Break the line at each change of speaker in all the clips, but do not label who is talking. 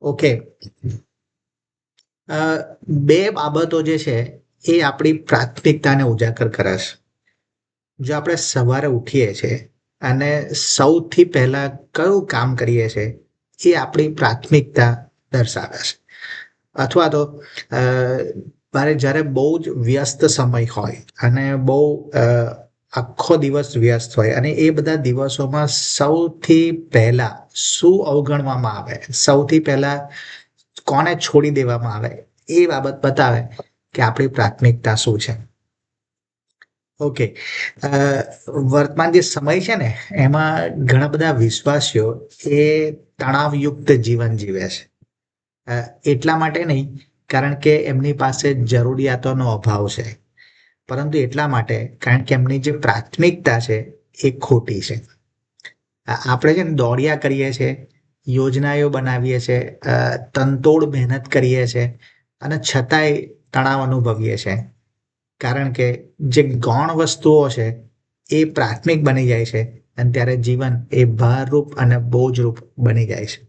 Okay. બે બાબતો જે છે એ આપણી પ્રાથમિકતાને ઉજાગર કરે છે. જો આપણે સવારે ઉઠીએ છીએ અને સૌથી પહેલા કયું કામ કરીએ છીએ એ આપણી પ્રાથમિકતા દર્શાવે છે. અથવા તો અ, મારે જ્યારે બહુ જ વ્યસ્ત સમય હોય અને બહુ આખો દિવસ વ્યસ્ત હોય અને એ બધા દિવસોમાં સૌથી પહેલા શું અવગણવામાં આવે, સૌથી પહેલા કોને છોડી દેવામાં આવે, એ બાબત બતાવે કે આપણી પ્રાથમિકતા શું છે. ઓકે. અ, વર્તમાન જે સમય છે ને એમાં ઘણા બધા વિશ્વાસીઓ એ તણાવયુક્ત જીવન જીવે છે. અ, એટલા માટે નહીં, કારણ કે એમની પાસે જરૂરિયાતોનો અભાવ છે, પરંતુ એટલા માટે કારણ કે એમની જે પ્રાથમિકતા છે એ ખોટી છે. આપણે છે ને દોડ્યા કરીએ છીએ, યોજનાઓ બનાવીએ છીએ, તનતોડ મહેનત કરીએ છીએ અને છતાંય તણાવ અનુભવીએ છીએ. કારણ કે જે ગૌણ વસ્તુઓ છે એ પ્રાથમિક બની જાય છે અને ત્યારે જીવન એ ભારરૂપ અને બોજરૂપ બની જાય છે.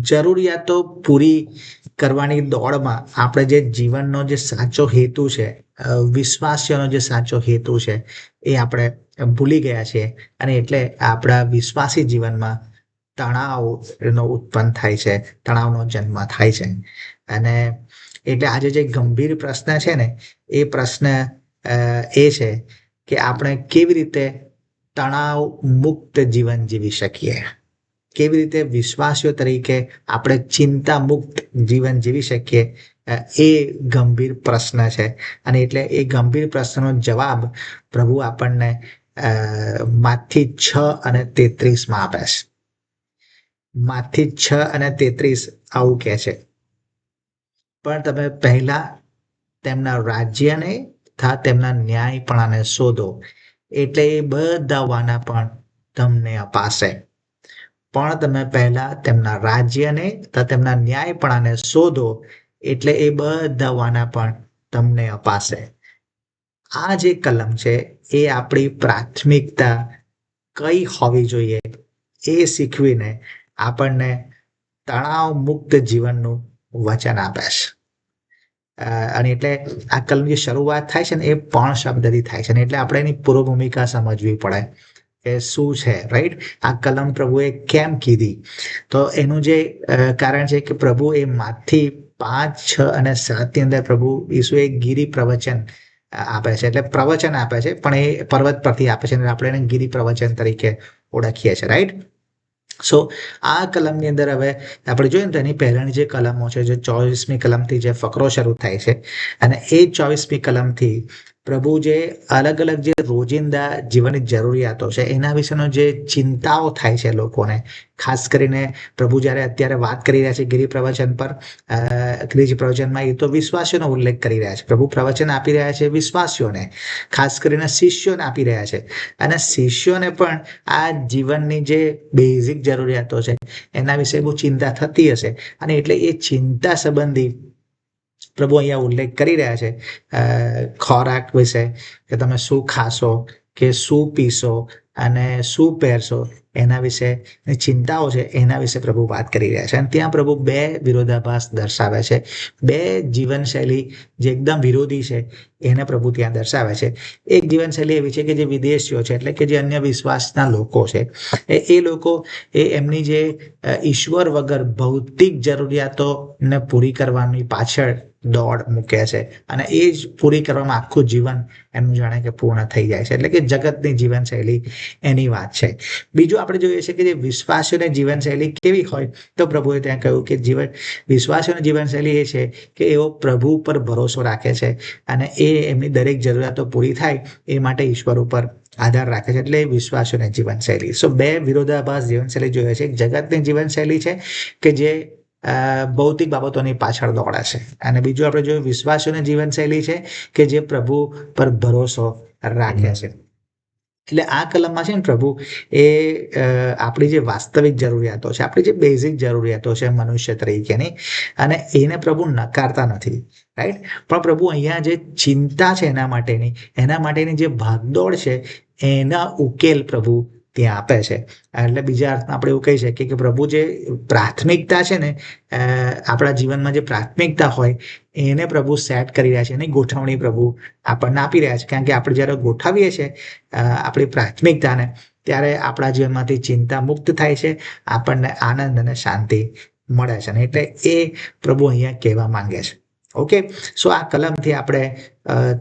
જરૂરિયાતો પૂરી કરવાની દોડમાં આપણે જે જીવનનો જે સાચો હેતુ છે, વિશ્વાસનો જે સાચો હેતુ છે એ આપણે ભૂલી ગયા છીએ અને એટલે આપણા વિશ્વાસી જીવનમાં તણાવનો ઉત્પન્ન થાય છે, તણાવનો જન્મ થાય છે. અને એટલે આજે જે ગંભીર પ્રશ્ન છે ને એ પ્રશ્ન એ છે કે આપણે કેવી રીતે તણાવ મુક્ત જીવન જીવી શકીએ, કેવી રીતે વિશ્વાસીઓ તરીકે આપણે ચિંતા મુક્ત જીવન જીવી શકીએ. એ ગંભીર પ્રશ્ન છે અને એટલે એ ગંભીર પ્રશ્નનો જવાબ પ્રભુ આપણને માથી 6:33 આપે છે. માથી 6:33 આવું કહે છે, પણ તમે પહેલા તેમના રાજ્યને તથા તેમના ન્યાયપણાને શોધો, એટલે એ બધા વાના પણ તમને અપાશે. પણ તમે પહેલા તેમના રાજ્યને તથા તેમના ન્યાયપણાને શોધો, એટલે એ બધા વાના પણ તમને અપાશે. આ જે કલમ છે એ આપણી પ્રાથમિકતા કઈ હોવી જોઈએ એ શીખવીને આપણને તણાવ મુક્ત જીવનનું વચન આપે છે. અને એટલે આ કલમની શરૂઆત થાય છે ને એ પણ શબ્દથી થાય છે, એટલે આપણે એની પૂર્વ ભૂમિકા સમજવી પડે કે શું છે, રાઈટ. આ કલમ પ્રભુએ કેમ કીધી, તો એનું જે કારણ છે કે પ્રભુ એ માથી 5, 6 અને 7 ની અંદર પ્રભુ ઈસુએ ગીરી પ્રવચન આપે છે, એટલે પ્રવચન આપે છે પણ એ પર્વત પરથી આપે છે અને આપણે એને ગીરી પ્રવચન તરીકે ઓળખીએ છીએ, રાઈટ. સો આ કલમની અંદર હવે આપણે જોઈએ ને તો એની પહેલાની જે કલમો છે, જે 24મી કલમથી જે ફકરો શરૂ થાય છે અને એ 24મી કલમથી પ્રભુ જે અલગ અલગ જે રોજિંદા જીવનની જરૂરિયાતો છે એના વિશેનો જે ચિંતાઓ થાય છે લોકોને, ખાસ કરીને પ્રભુ જ્યારે અત્યારે વાત કરી રહ્યા છે ગિરી પ્રવચન પર, ગિરી પ્રવચનમાં એ તો વિશ્વાસીઓનો ઉલ્લેખ કરી રહ્યા છે. પ્રભુ પ્રવચન આપી રહ્યા છે વિશ્વાસીઓને, ખાસ કરીને શિષ્યોને આપી રહ્યા છે અને શિષ્યોને પણ આ જીવનની જે બેઝિક જરૂરિયાતો છે એના વિશે બહુ ચિંતા થતી હશે અને એટલે એ ચિંતા સંબંધી પ્રભુ અહીંયા ઉલ્લેખ કરી રહ્યા છે ખોરાક વિશે, કે તમે શું ખાશો, કે શું પીશો અને શું પહેરશો, એના વિશે ચિંતાઓ છે એના વિશે પ્રભુ વાત કરી રહ્યા છે. અને ત્યાં પ્રભુ બે વિરોધાભાસ દર્શાવે છે, બે જીવનશૈલી જે એકદમ વિરોધી છે એને પ્રભુ ત્યાં દર્શાવે છે. એક જીવનશૈલી એવી છે કે જે વિદેશીઓ છે, એટલે કે જે અન્ય વિશ્વાસના લોકો છે, એ લોકો એ એમની જે ઈશ્વર વગર ભૌતિક જરૂરિયાતોને પૂરી કરવાની પાછળ દોડ મૂકે છે અને એ જ પૂરી કરવામાં આખું જીવન એમનું જાણે કે પૂર્ણ થઈ જાય છે, એટલે કે જગતની જીવનશૈલી એની વાત છે. બીજું આપણે જોઈએ છે કે જે વિશ્વાસીઓની જીવનશૈલી કેવી હોય, તો પ્રભુએ ત્યાં કહ્યું કે વિશ્વાસીઓની જીવનશૈલી એ છે કે એઓ પ્રભુ ઉપર ભરોસો રાખે છે અને એ એમની દરેક જરૂરિયાતો પૂરી થાય એ માટે ઈશ્વર ઉપર આધાર રાખે છે, એટલે વિશ્વાસીઓની જીવનશૈલી. સો બે વિરોધાભાસ જીવનશૈલી જોઈએ છે. એક જગતની જીવનશૈલી છે કે જે ભૌતિક બાબતોની પાછળ દોડે છે, અને બીજું આપણે જોયું વિશ્વાસીઓની જીવનશૈલી છે કે જે પ્રભુ પર ભરોસો રાખે છે. એટલે આ કલમમાં છે ને પ્રભુ એ આપણી જે વાસ્તવિક જરૂરિયાતો છે, આપણી જે બેઝિક જરૂરિયાતો છે મનુષ્ય તરીકેની, અને એને પ્રભુ નકારતા નથી, રાઈટ. પણ પ્રભુ અહીંયા જે ચિંતા છે એના માટેની જે ભાગદોડ છે એના ઉકેલ પ્રભુ ત્યાં આપે છે. એટલે બીજા અર્થમાં આપણે એવું કહી શકીએ કે પ્રભુ જે પ્રાથમિકતા છે ને, આપણા જીવનમાં જે પ્રાથમિકતા હોય એને પ્રભુ સેટ કરી રહ્યા છે, એની ગોઠવણી પ્રભુ આપણને આપી રહ્યા છે. કારણ કે આપણે જ્યારે ગોઠવીએ છીએ આપણી પ્રાથમિકતાને, ત્યારે આપણા જીવનમાંથી ચિંતા મુક્ત થાય છે, આપણને આનંદ અને શાંતિ મળે છે. એટલે એ પ્રભુ અહીંયા કહેવા માંગે છે. ઓકે, સો આ કલમથી આપણે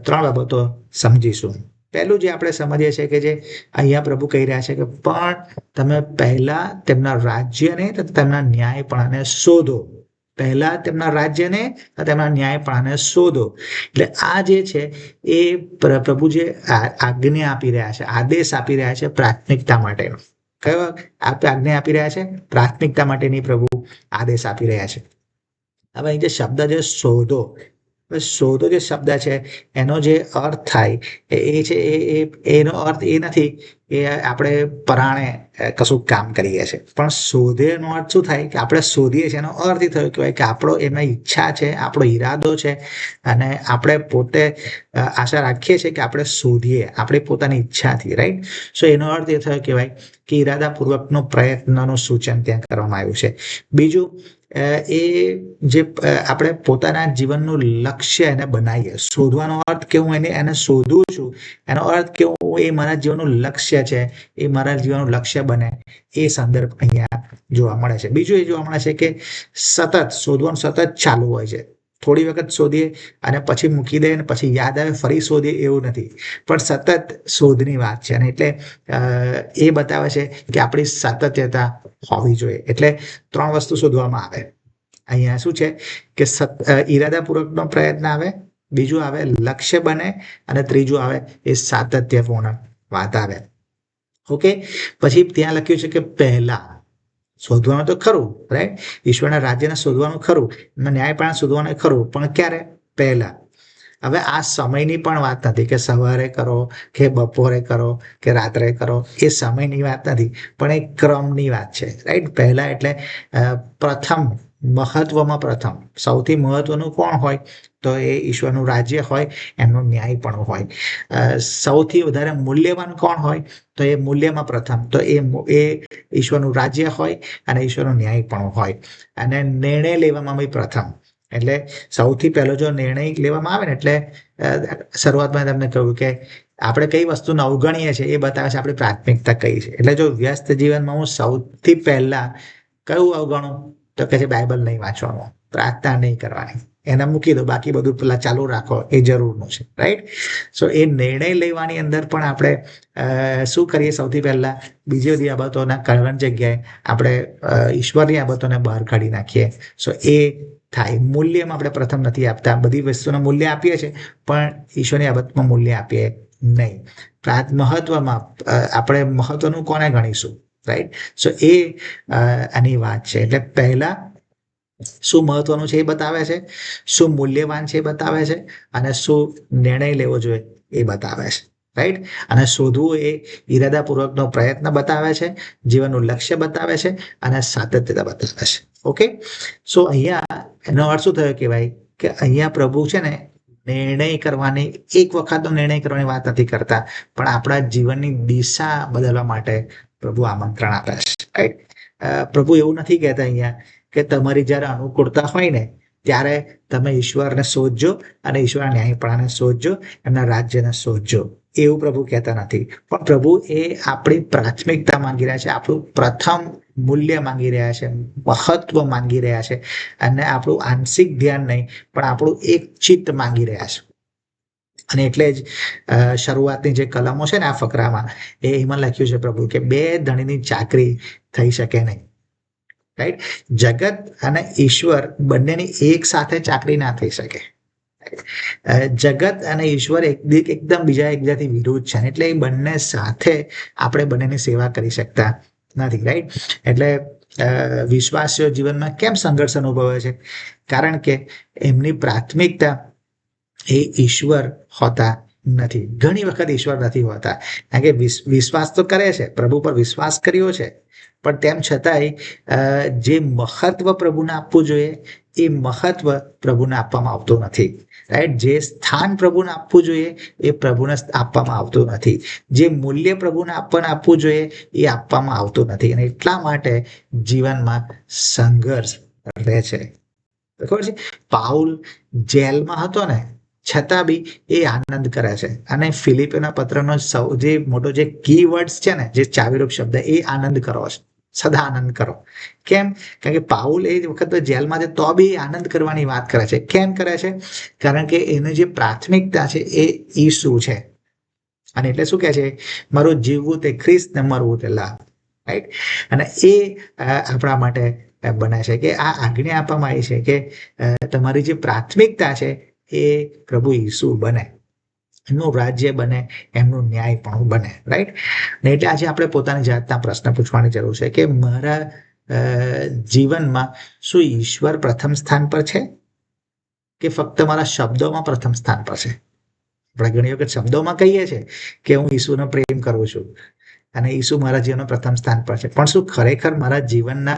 3 બાબતો સમજીશું. પહેલું જે આપણે સમજીએ છીએ કે જે અહીંયા પ્રભુ કહી રહ્યા છે કે પણ તમે પહેલા તેમના રાજ્યને તેમના ન્યાયપણાને શોધો. પહેલા તેમના રાજ્યને તેમના ન્યાયપણાને શોધો. એટલે આ જે છે એ પ્રભુ જે આજ્ઞા આપી રહ્યા છે, આદેશ આપી રહ્યા છે પ્રાથમિકતા માટેનો. કયો આજ્ઞા આપી રહ્યા છે? પ્રાથમિકતા માટેની પ્રભુ આદેશ આપી રહ્યા છે. હવે અહીં જે શબ્દ છે શોધો, શોધો જે શબ્દ છે એનો જે અર્થ થાય એ છે એનો અર્થ એ નથી કે આપણે પરાણે કશું કામ કરીએ છીએ, પણ શોધેનો અર્થ શું થાય કે આપણે શોધીએ છીએ. એનો અર્થ એ થયો કે આપણો એમાં ઈચ્છા છે, આપણો ઈરાદો છે, અને આપણે પોતે આશા રાખીએ છીએ કે આપણે શોધીએ આપણી પોતાની ઈચ્છાથી. રાઈટ? સો એનો અર્થ એ થયો કહેવાય કે ઈરાદાપૂર્વકનો પ્રયત્નનું સૂચન ત્યાં કરવામાં આવ્યું છે. બીજું, એ જે આપણે પોતાના જીવનનું લક્ષ્ય એને બનાવીએ. શોધવાનો અર્થ કે હું એને શોધું છું, એનો અર્થ કે હું એ મારા જીવનનું લક્ષ્ય છે, એ મારા જીવનનું લક્ષ્ય બને, એ સંદર્ભ અહીંયા જોવા મળે છે. બીજું એ જોવા મળે છે કે સતત શોધવાનું સતત ચાલુ હોય છે. થોડી વખત શોધીએ અને પછી મૂકી દઈએ અને પછી યાદ આવે ફરી શોધીએ એવું નથી, પણ સતત શોધની વાત છે. અને એટલે એ બતાવે છે કે આપણી સાતત્યતા હોવી જોઈએ. એટલે 3 વસ્તુ શોધવામાં આવે અહીંયા. શું છે કે ઈરાદાપૂર્વકનો પ્રયત્ન આવે, બીજું આવે લક્ષ્ય બને, અને ત્રીજું આવે એ સાતત્યપૂર્ણ વાત આવે. ઓકે, પછી ત્યાં લખ્યું છે કે પહેલા શોધવાનું તો ખરું, રાઈટ? ઈશ્વરના રાજ્યને શોધવાનું ખરું, ન્યાયપણા શોધવાનું ખરું, પણ ક્યારે? પહેલા. હવે આ સમયની પણ વાત નથી કે સવારે કરો કે બપોરે કરો કે રાત્રે કરો, એ સમયની વાત નથી, પણ એ ક્રમની વાત છે. રાઈટ? પહેલા એટલે પ્રથમ, મહત્વમાં પ્રથમ, સૌથી મહત્વનું કોણ હોય? તો એ ઈશ્વરનું રાજ્ય હોય, એમનું ન્યાય પણ હોય. સૌથી વધારે મૂલ્યવાન કોણ હોય? તો એ મૂલ્યમાં પ્રથમ, તો એ ઈશ્વરનું રાજ્ય હોય અને ઈશ્વરનું ન્યાય પણ હોય. અને નિર્ણય લેવામાં બી પ્રથમ. એટલે સૌથી પહેલો જો નિર્ણય લેવામાં આવે ને, એટલે શરૂઆતમાં તમને કહ્યું કે આપણે કઈ વસ્તુને અવગણીએ છીએ એ બતાવે છે આપણી પ્રાથમિકતા કઈ છે. એટલે જો વ્યસ્ત જીવનમાં હું સૌથી પહેલા કયું અવગણું? તો કે છે બાઇબલ નહીં વાંચવાનું, પ્રાર્થના નહીં કરવાની, એને મૂકી દો, બાકી બધું પેલા ચાલુ રાખો, એ જરૂરનું છે. રાઈટ? સો એ નિર્ણય લેવાની અંદર પણ આપણે શું કરીએ? સૌથી પહેલા બીજી બધી બાબતોના કરવાની જગ્યાએ આપણે ઈશ્વરની બાબતોને બહાર કાઢી નાખીએ. સો એ થાય. મૂલ્યમાં આપણે પ્રથમ નથી આપતા, બધી વસ્તુનું મૂલ્ય આપીએ છીએ, પણ ઈશ્વરની બાબતમાં મૂલ્ય આપીએ નહીં. મહત્વમાં આપણે મહત્વનું કોને ગણીશું? રાઈટ? સો એ આની વાત છે. એટલે પહેલા શું મહત્વનું છે એ બતાવે છે, શું મૂલ્યવાન છે એ બતાવે છે, અને શું નિર્ણય લેવો જોઈએ એ બતાવે છે. રાઈટ? અને શોધવું એ ઈરાદાપૂર્વકનો પ્રયત્ન બતાવે છે, જીવનનું લક્ષ્ય બતાવે છે, અને સાતત્યતા બતાવે છે. ઓકે, સો અહીંયા એનો અર્થ શું થયો કે ભાઈ કે અહીંયા પ્રભુ છે ને નિર્ણય કરવાની, એક વખતનો નિર્ણય કરવાની વાત નથી કરતા, પણ આપણા જીવનની દિશા બદલવા માટે પ્રભુ આમંત્રણ આપે છે. રાઈટ? પ્રભુ એવું નથી કહેતા અહીંયા કે તમારી જ્યારે અનુકૂળતા હોય ને ત્યારે તમે ઈશ્વરને શોધજો અને ઈશ્વરના ન્યાયપણાને શોધજો, એમના રાજ્યને શોધજો, એવું પ્રભુ કહેતા નથી. પણ પ્રભુ એ આપણી પ્રાથમિકતા માંગી રહ્યા છે, આપણું પ્રથમ મૂલ્ય માંગી રહ્યા છે, મહત્વ માંગી રહ્યા છે, અને આપણું આંશિક ધ્યાન નહીં, પણ આપણું એક ચિત્ત માંગી રહ્યા છે. અને એટલે જ શરૂઆતની જે કલમો છે ને આ ફકરામાં, એમાં લખ્યું છે પ્રભુ કે 2 ધણીની ચાકરી થઈ શકે નહીં. રાઈટ? જગત અને ઈશ્વર બંનેની એક સાથે ચાકરી ના થઈ શકે. જગત અને ઈશ્વર એકદમ એકબીજાથી વિરુદ્ધ છે. એટલે એ બંને સાથે આપણે બંનેની સેવા કરી શકતા નથી. રાઈટ? એટલે વિશ્વાસીઓ જીવનમાં કેમ સંઘર્ષ અનુભવે છે? કારણ કે એમની પ્રાથમિકતા એ ઈશ્વર હોતા નથી. ઘણી વખત ઈશ્વર નથી હોતા, કારણ કે વિશ્વાસ તો કરે છે, પ્રભુ પર વિશ્વાસ કર્યો છે, પણ તેમ છતાંય જે મહત્વ પ્રભુને આપવું જોઈએ એ મહત્વ પ્રભુને આપવામાં આવતું નથી. રાઈટ? જે સ્થાન પ્રભુને આપવું જોઈએ એ પ્રભુને આપવામાં આવતું નથી. જે મૂલ્ય પ્રભુને આપણને આપવું જોઈએ એ આપવામાં આવતું નથી. અને એટલા માટે જીવનમાં સંઘર્ષ રહે છે. ખબર છે, પાઉલ જેલમાં હતો ને, છતાં બી એ આનંદ કરે છે. અને ફિલિપીના પત્રનો સૌથી મોટો જે કી વર્ડ્સ છે ને, જે ચાવીરૂપ શબ્દ, એ આનંદ કરો છે. સદા આનંદ કરો. કેમ? કારણ કે પાઉલ એ વખત જેલમાં છે તો બી આનંદ કરવાની વાત કરે છે. કેમ કરે છે? કારણ કે એની જે પ્રાથમિકતા છે એ ઈસુ છે. અને એટલે શું કહે છે? મારું જીવવું તે ખ્રિસ્ત ને મરવું તે લાભ. રાઈટ? અને એ આપણા માટે બને છે કે આ આજ્ઞા આપવામાં આવી છે કે તમારી જે પ્રાથમિકતા છે એ પ્રભુ ઈસુ બને, એમનું રાજ્ય બને, એમનું ન્યાય પણ બને. રાઈટ? ને એટલે આજે આપણે પોતાની જાતના પ્રશ્ન પૂછવાની જરૂર છે કે મારા જીવનમાં શું ઈશ્વર પ્રથમ સ્થાન પર છે કે ફક્ત મારા શબ્દોમાં પ્રથમ સ્થાન પર છે? આપણે ઘણી વખત શબ્દોમાં કહીએ છીએ કે હું ઈસુનો પ્રેમ કરું છું અને ઈસુ મારા જીવનના પ્રથમ સ્થાન પર છે, પણ શું ખરેખર મારા જીવનના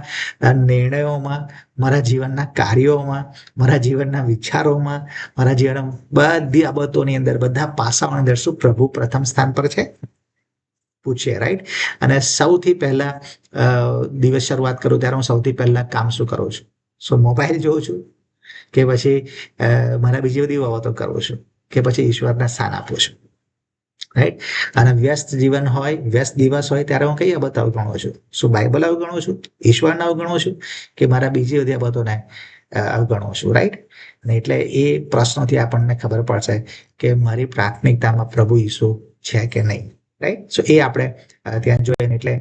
નિર્ણયોમાં, મારા જીવનના કાર્યોમાં, મારા જીવનના વિચારોમાં, મારા જીવનના બધી બાબતોની અંદર, બધા પાસાઓની અંદર શું પ્રભુ પ્રથમ સ્થાન પર છે? પૂછીએ. રાઈટ? અને સૌથી પહેલા દિવસ શરૂઆત કરું ત્યારે હું સૌથી પહેલા કામ શું કરું છું? શું મોબાઈલ જોઉં છું કે પછી મારા બીજી બધી બાબતો કરું છું કે પછી ઈશ્વરને સ્થાન આપું છું? રાઈટ? અને વ્યસ્ત જીવન હોય, વ્યસ્ત દિવસ હોય ત્યારે હું કઈ બાબત અવગણું છું? શું બાઇબલ અવગણું છું, ઈશ્વરને અવગણું છું કે મારા બીજી બધી બાબતોને અવગણું છું? રાઈટ? અને એટલે એ પ્રશ્નોથી આપણને ખબર પડશે કે મારી પ્રાથમિકતામાં પ્રભુ ઈસુ છે કે નહીં. રાઈટ? સો એ આપણે ત્યાં જોઈએ. એટલે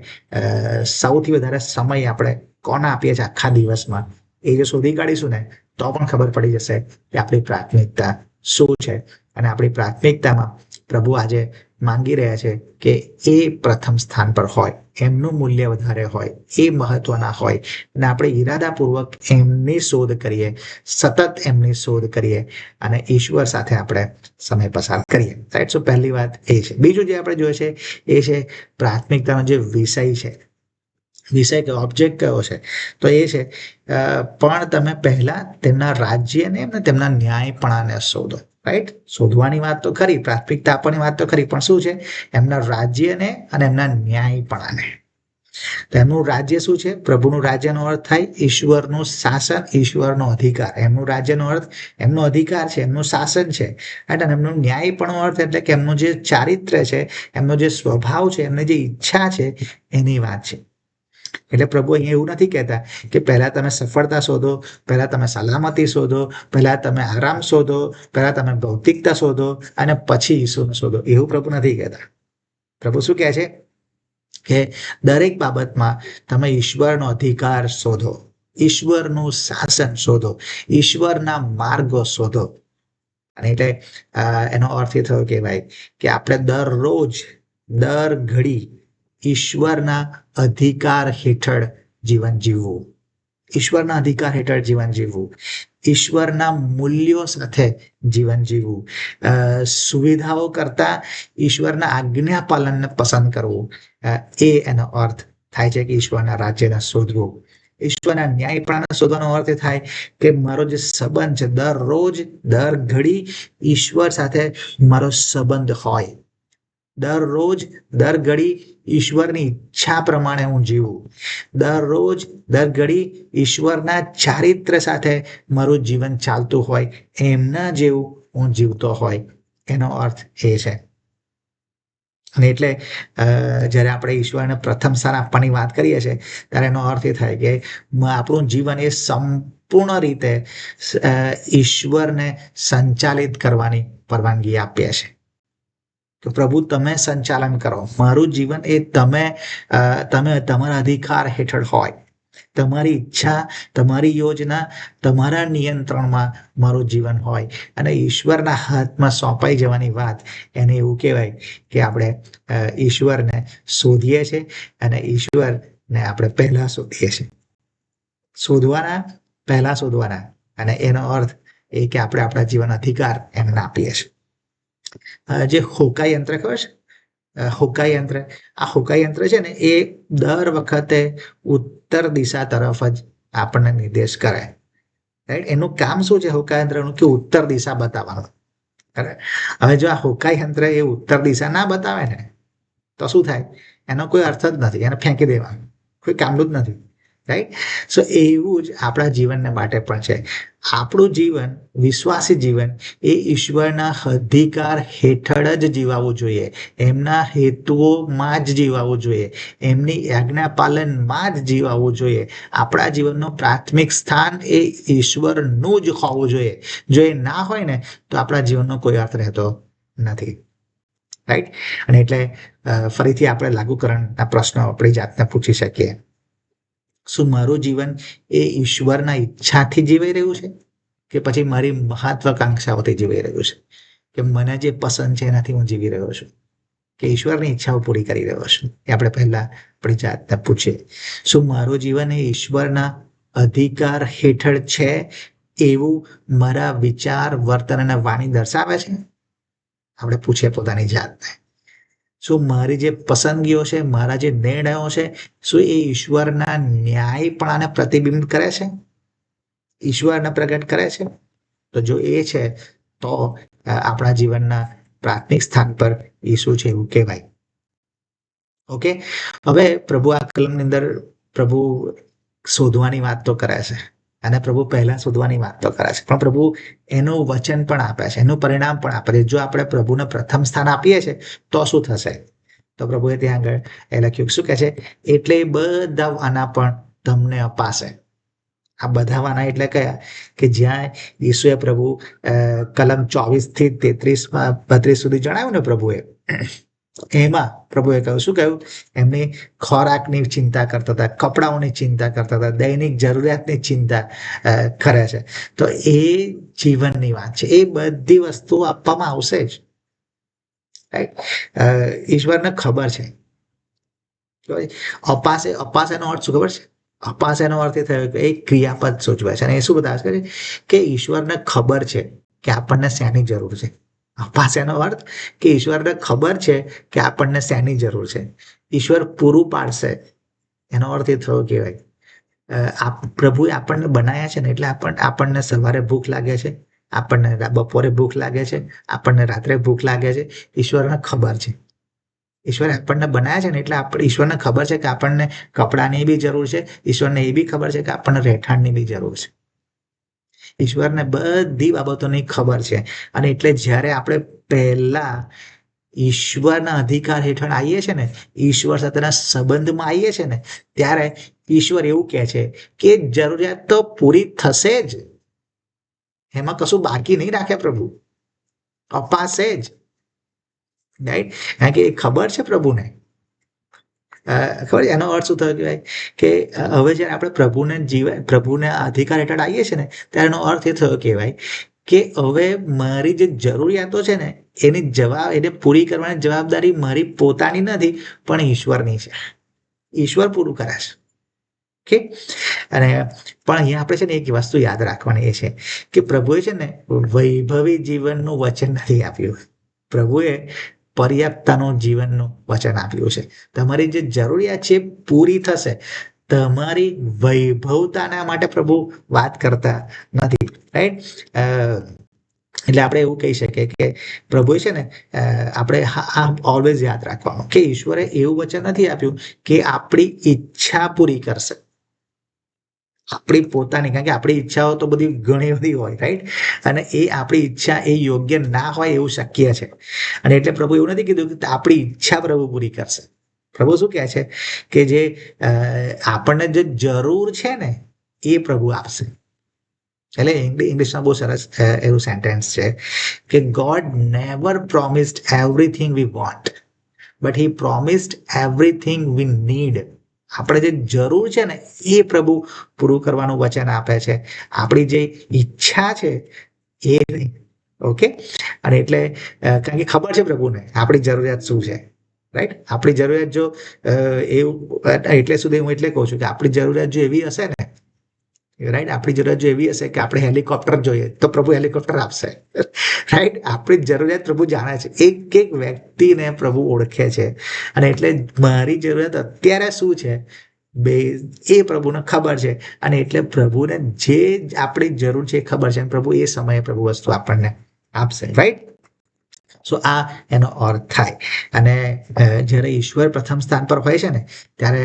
સૌથી વધારે સમય આપણે કોને આપીએ છીએ આખા દિવસમાં, એ જો શોધી કાઢીશું ને તો પણ ખબર પડી જશે કે આપણી પ્રાથમિકતા શું છે. અને આપણી પ્રાથમિકતામાં પ્રભુ આજે માંગી રહ્યા છે કે એ પ્રથમ સ્થાન પર હોય, એમનું મૂલ્ય વધારે હોય, એ મહત્વના હોય. અને આપણે ઈરાદાપૂર્વક એમની શોધ કરીએ, સતત એમની શોધ કરીએ અને ઈશ્વર સાથે આપણે સમય પસાર કરીએ. રાઈટ? સો પહેલી વાત એ છે. બીજું જે આપણે જોઈએ છે એ છે પ્રાથમિકતાનો જે વિષય છે. વિષય કે ઓબ્જેક્ટ કયો છે? તો એ છે પણ તમે પહેલા તેમના રાજ્યને અને તેમના ન્યાયપણાને શોધો. રાઈટ? શોધવાની વાત તો ખરી, પ્રાથમિકતા આપવાની વાત તો ખરી, પણ શું છે? એમના રાજ્યને અને એમના ન્યાયપણાને. તો એમનું રાજ્ય શું છે? પ્રભુનું રાજ્યનો અર્થ થાય ઈશ્વરનું શાસન, ઈશ્વરનો અધિકાર. એમનું રાજ્યનો અર્થ એમનો અધિકાર છે, એમનું શાસન છે. અને એમનું ન્યાયપણનો અર્થ એટલે કે એમનું જે ચારિત્ર્ય છે, એમનો જે સ્વભાવ છે, એમની જે ઈચ્છા છે, એની વાત છે. એટલે પ્રભુ અહીંયા એવું નથી કહેતા કે પહેલા તમે સફળતા શોધો, પહેલા તમે સલામતી શોધો, પહેલા તમે આરામ શોધો, પહેલા તમે ભૌતિકતા શોધો અને પછી ઈસુને શોધો. એવું પ્રભુ નથી કહેતા. પ્રભુ શું કહે છે કે દરેક બાબતમાં તમે ઈશ્વરનો અધિકાર શોધો, ઈશ્વરનું શાસન શોધો, ઈશ્વરના માર્ગો શોધો. અને એટલે એનો અર્થ એ થયો કે ભાઈ કે આપણે દરરોજ, દર ઘડી ઈશ્વરના અધિકાર હેઠળ જીવન જીવવું, ઈશ્વરના અધિકાર હેઠળ જીવન જીવવું, ઈશ્વરના મૂલ્યો સાથે જીવન જીવવું, સુવિધાઓ કરતા ઈશ્વરના આજ્ઞા પાલનને પસંદ કરવું. એ એનો અર્થ થાય છે કે ઈશ્વરના રાજ્યને શોધવું. ઈશ્વરના ન્યાયપણાને શોધવાનો અર્થ એ થાય કે મારો જે સંબંધ છે, દરરોજ, દર ઘડી ઈશ્વર સાથે મારો સંબંધ હોય. દરરોજ, દર ઘડી ઈશ્વરની ઈચ્છા પ્રમાણે હું જીવું. દરરોજ, દર ઘડી ઈશ્વરના ચારિત્ર્ય સાથે મારું જીવન ચાલતું હોય, એમના જેવું હું જીવતો હોય. એનો અર્થ એ છે. અને એટલે જ્યારે આપણે ઈશ્વરને પ્રથમ સ્થાન આપવાની વાત કરીએ છીએ ત્યારે એનો અર્થ એ થાય કે આપણું જીવન એ સંપૂર્ણ રીતે ઈશ્વરને સંચાલિત કરવાની પરવાનગી આપીએ છીએ. તો પ્રભુ તમે સંચાલન કરો, મારું જીવન એ તમે તમારા અધિકાર હેઠળ હોય. તમારી ઈચ્છા, તમારી યોજના, તમારા નિયંત્રણમાં મારું જીવન હોય. અને ઈશ્વરના હાથમાં સોંપાઈ જવાની વાત, એને એવું કહેવાય કે આપણે ઈશ્વરને શોધીએ છીએ અને ઈશ્વરને આપણે પહેલા શોધીએ છીએ. શોધવાના, પહેલા શોધવાના. અને એનો અર્થ એ કે આપણે આપણા જીવન અધિકાર એમને આપીએ છીએ. જે હોકા યંત્ર ખબર છે? હોકા યંત્ર, આ હોકા યંત્ર છે ને એ દર વખતે ઉત્તર દિશા તરફ જ આપણને નિર્દેશ કરે. રાઈટ. એનું કામ શું છે હોકાય યંત્રનું? કે ઉત્તર દિશા બતાવવાનું. હવે જો આ હોકાય યંત્ર એ ઉત્તર દિશા ના બતાવે ને તો શું થાય? એનો કોઈ અર્થ જ નથી, એને ફેંકી દેવાનું, કોઈ કામનું જ નથી. રાઈટ. સો એવું જ આપણા જીવનને માટે પણ છે. આપણું જીવન, વિશ્વાસી જીવન એ ઈશ્વરના અધિકાર હેઠળ જ જીવાવું જોઈએ, એમના હેતુઓમાં જ જીવાવું જોઈએ, એમની આજ્ઞા પાલનમાં જ જીવાવું જોઈએ. આપણા જીવનનું પ્રાથમિક સ્થાન એ ઈશ્વરનું જ હોવું જોઈએ. જો એ ના હોય ને તો આપણા જીવનનો કોઈ અર્થ રહેતો નથી. રાઈટ. અને એટલે ફરીથી આપણે લાગુકરણના પ્રશ્નો આપણી જાતને પૂછી શકીએ. શું મારું જીવન એ ઈશ્વરના ઈચ્છાથી જીવાઈ રહ્યું છે, કે પછી મારી મહત્વાકાંક્ષાઓથી જીવાઈ રહ્યું છે? કે મને જે પસંદ છે એનાથી હું જીવી રહ્યો છું, કે ઈશ્વરની ઈચ્છાઓ પૂરી કરી રહ્યો છું? એ આપણે પહેલા આપણી જાતને પૂછીએ. શું મારું જીવન એ ઈશ્વરના અધિકાર હેઠળ છે એવું મારા વિચાર, વર્તન અને વાણી દર્શાવે છે? આપણે પૂછીએ પોતાની જાતને. શું મારી જે પસંદગીઓ છે, મારા જે નિર્ણયો છે, શું એ ઈશ્વરના ન્યાયપણાને પ્રતિબિંબ કરે છે, ઈશ્વરને પ્રગટ કરે છે? તો જો એ છે તો આપણા જીવનના પ્રાથમિક સ્થાન પર ઈસુ છે એવું કહેવાય. ઓકે. હવે પ્રભુ આ કલમની અંદર પ્રભુ શોધવાની વાત તો કરે છે, અને પ્રભુ પહેલા શોધવાની વાત તો કરે છે, પણ પ્રભુ એનું વચન પણ આપે છે, એનું પરિણામ પણ આપે છે. જો આપણે પ્રભુને પ્રથમ સ્થાન આપીએ છીએ તો શું થશે? તો પ્રભુએ ત્યાં આગળ એ લખ્યું, શું કહે છે? એટલે બધા વાના પણ તમને અપાશે. આ બધા વાના એટલે કયા? કે જ્યાં ઈસુએ પ્રભુ કલમ 24 થી 32 સુધી જણાવ્યું ને પ્રભુએ, એમાં પ્રભુએ કહ્યું, શું કહ્યું? એમની ખોરાકની ચિંતા કરતા હતા, કપડાઓની ચિંતા કરતા હતા, દૈનિક જરૂરિયાતની ચિંતા કરે છે. તો એ જીવનની વાત છે. એ બધી વસ્તુઓ આપવામાં આવશે જ. રાઈટ. ઈશ્વરને ખબર છે. અપાશે, અપાસેનો અર્થ શું ખબર છે? અપાસેનો અર્થ એ થયો કે એક ક્રિયાપદ સૂચવે છે, અને એ શું બતાવે છે કે ઈશ્વરને ખબર છે કે આપણને શેની જરૂર છે. અપાસેનો અર્થ કે ઈશ્વરને ખબર છે કે આપણને શેની જરૂર છે. ઈશ્વર પૂરું પાડશે, એનો અર્થ એ થયો કહેવાય. પ્રભુએ આપણને બનાવ્યા છે ને, એટલે આપણને સવારે ભૂખ લાગે છે, આપણને બપોરે ભૂખ લાગે છે, આપણને રાત્રે ભૂખ લાગે છે. ઈશ્વરને ખબર છે. ઈશ્વરે આપણને બનાવ્યા છે ને, એટલે ઈશ્વરને ખબર છે કે આપણને કપડાની બી જરૂર છે. ઈશ્વરને એ બી ખબર છે કે આપણને રહેઠાણની બી જરૂર છે. ઈશ્વરને બધી બાબતોની ખબર છે. અને એટલે જ્યારે આપણે પહેલા ઈશ્વરના અધિકાર હેઠળ આવીએ છીએ ને, ઈશ્વર સાથેના સંબંધમાં આવીએ છીએ ને, ત્યારે ઈશ્વર એવું કહે છે કે જરૂરિયાત તો પૂરી થશે જ, એમાં કશું બાકી નહીં રાખે પ્રભુ, અપાશે જ. રાઈટ. કારણ કે એ ખબર છે પ્રભુને. ખબર છે એનો અર્થ શું થયો કહેવાય? કે હવે જ્યારે આપણે પ્રભુને અધિકાર હેઠળ આવીએ છીએ ને, ત્યારે એનો અર્થ એ થયો કહેવાય કે હવે મારી જે જરૂરિયાતો છે ને, એને પૂરી કરવાની જવાબદારી મારી પોતાની નથી, પણ ઈશ્વરની છે. ઈશ્વર પૂરું કરે છે. ઓકે. અને પણ અહીંયા આપણે છે ને એક વસ્તુ યાદ રાખવાની એ છે કે પ્રભુએ છે ને વૈભવી જીવનનું વચન નથી આપ્યું. પ્રભુએ પર્યાપ્તતાનું જીવનનું વચન આપ્યું છે. તમારી જે જરૂરિયાત છે પૂરી થશે. તમારી વૈભવતાના માટે પ્રભુ વાત કરતા નથી. રાઈટ. એટલે આપણે એવું કહી શકીએ કે પ્રભુએ છે ને આપણે આ ઓલવેઝ યાદ રાખવાનું કે ઈશ્વરે એવું વચન નથી આપ્યું કે આપણી ઈચ્છા પૂરી કરશે, આપણી પોતાની. કારણ કે આપણી ઈચ્છાઓ તો બધી ઘણી બધી હોય. રાઈટ. અને એ આપણી ઈચ્છા એ યોગ્ય ના હોય એવું શક્ય છે. અને એટલે પ્રભુ એવું નથી કીધું કે આપણી ઈચ્છા પ્રભુ પૂરી કરશે. પ્રભુ શું કહે છે કે જે આપણને જે જરૂર છે ને એ પ્રભુ આપશે. એટલે ઇંગ્લિશમાં બહુ સરસ એવું સેન્ટેન્સ છે કે God never promised everything we want, but he promised everything we need. આપણે જે જરૂર છે ને એ પ્રભુ પૂરું કરવાનું વચન આપે છે. આપણી જે ઈચ્છા છે એ નહીં. ઓકે. અને એટલે કારણ કે ખબર છે પ્રભુને આપણી જરૂરિયાત શું છે. રાઈટ. આપણી જરૂરિયાત જો એવું એટલે સુધી હું એટલે કહું છું કે આપણી જરૂરિયાત જો એવી હશે ને, રાઈટ, આપણી જરૂરિયાત જો એવી હશે કે આપણે હેલિકોપ્ટર જોઈએ તો પ્રભુ હેલિકોપ્ટર આપશે. રાઈટ. આપણી જરૂરિયાત પ્રભુ જાણે છે, એક એક વ્યક્તિને પ્રભુ ઓળખે છે. અને એટલે મારી જરૂરિયાત અત્યારે શું છે, બે એ પ્રભુને ખબર છે, અને એટલે પ્રભુને જે આપણી જરૂર છે એ ખબર છે, અને પ્રભુ એ સમયે પ્રભુ વસ્તુ આપણને આપશે. રાઈટ? સો આ એનો અર્થ થાય. અને જ્યારે ઈશ્વર પ્રથમ સ્થાન પર હોય છે ને, ત્યારે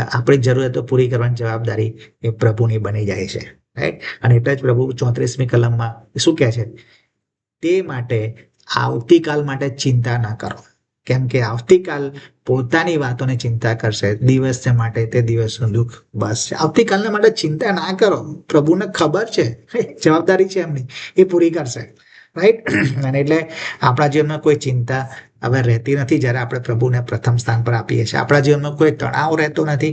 આપણી જરૂરિયાતો પૂરી કરવાની જવાબદારી એ પ્રભુની બની જાય છે. રાઈટ? અને એટલે જ પ્રભુ 34મી કલમમાં શું કહે છે? તે માટે આવતીકાલ માટે ચિંતા ના કરો, કેમ કે આવતીકાલ પોતાની વાતોની ચિંતા કરશે. દિવસ માટે તે દિવસનું દુઃખ બસ છે. આવતીકાલના માટે ચિંતા ના કરો. પ્રભુને ખબર છે, જવાબદારી છે એમની, એ પૂરી કરશે. રાઈટ? અને એટલે આપણા જીવનમાં કોઈ ચિંતા હવે રહેતી નથી જ્યારે આપણે પ્રભુને પ્રથમ સ્થાન પર આપીએ છીએ. આપણા જીવનમાં કોઈ તણાવ રહેતો નથી.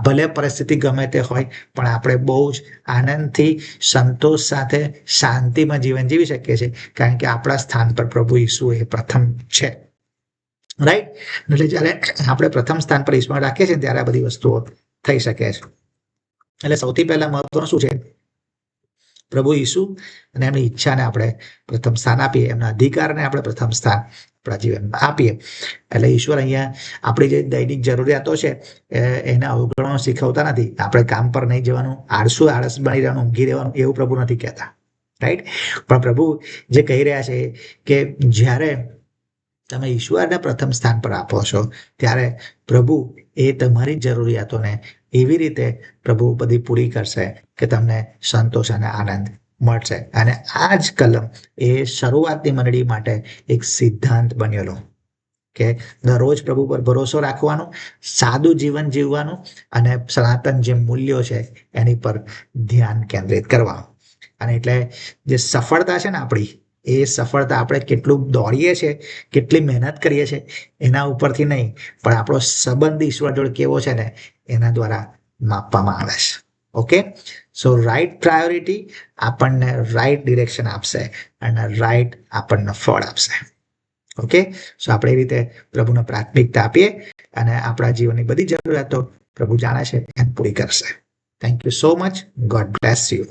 ભલે પરિસ્થિતિ ગમે તે હોય, પણ આપણે બહુ જ આનંદથી, સંતોષ સાથે, શાંતિમાં જીવન જીવી શકીએ છીએ, કારણ કે આપણા સ્થાન પર પ્રભુ ઈસુ એ પ્રથમ છે. રાઈટ? એટલે જ્યારે આપણે પ્રથમ સ્થાન પર ઈશ્વર રાખીએ છીએ ત્યારે આ બધી વસ્તુઓ થઈ શકે છે. એટલે સૌથી પહેલા મહત્વનું શું છે? પ્રભુ ઈસુ અને એમની ઈચ્છાને આપણે પ્રથમ સ્થાન આપીએ, એમના અધિકારને આપણે પ્રથમ સ્થાન આપણા જીવનમાં આપીએ. એટલે ઈશ્વર અહીંયા આપણી જે દૈનિક જરૂરિયાતો છે એને અવગણવાનું શીખવતા નથી. આપણે કામ પર નહીં જવાનું, આળસ બની રહેવાનું, ઊંઘી રહેવાનું, એવું પ્રભુ નથી કહેતા. રાઈટ? પણ પ્રભુ જે કહી રહ્યા છે કે જ્યારે તમે ઈશ્વરને પ્રથમ સ્થાન પર આપો છો, ત્યારે પ્રભુ એ તમારી જરૂરિયાતોને એવી રીતે પ્રભુ બધી પૂરી કરશે કે તમને સંતોષ અને આનંદ મળશે. અને આ જ કલમ એ શરૂઆતની મંડળી માટે એક સિદ્ધાંત બનેલો કે દરરોજ પ્રભુ પર ભરોસો રાખવાનો, સાદું જીવન જીવવાનું, અને સનાતન જે મૂલ્યો છે એની પર ધ્યાન કેન્દ્રિત કરવાનું. અને એટલે જે સફળતા છે ને આપણી, એ સફળતા આપણે કેટલું દોડીએ છીએ, કેટલી મહેનત કરીએ છીએ એના ઉપરથી નહીં, પણ આપણો સંબંધ ઈશ્વર જોડે કેવો છે ને એના દ્વારા માપવામાં આવે છે. ઓકે? સો રાઈટ પ્રાયોરિટી આપણને રાઈટ ડિરેક્શન આપશે, અને રાઈટ આપણને ફળ આપશે. ઓકે? સો આપણે એ રીતે પ્રભુને પ્રાથમિકતા આપીએ, અને આપણા જીવનની બધી જરૂરિયાતો પ્રભુ જાણે છે એને પૂરી કરશે. Thank you so much. God bless you.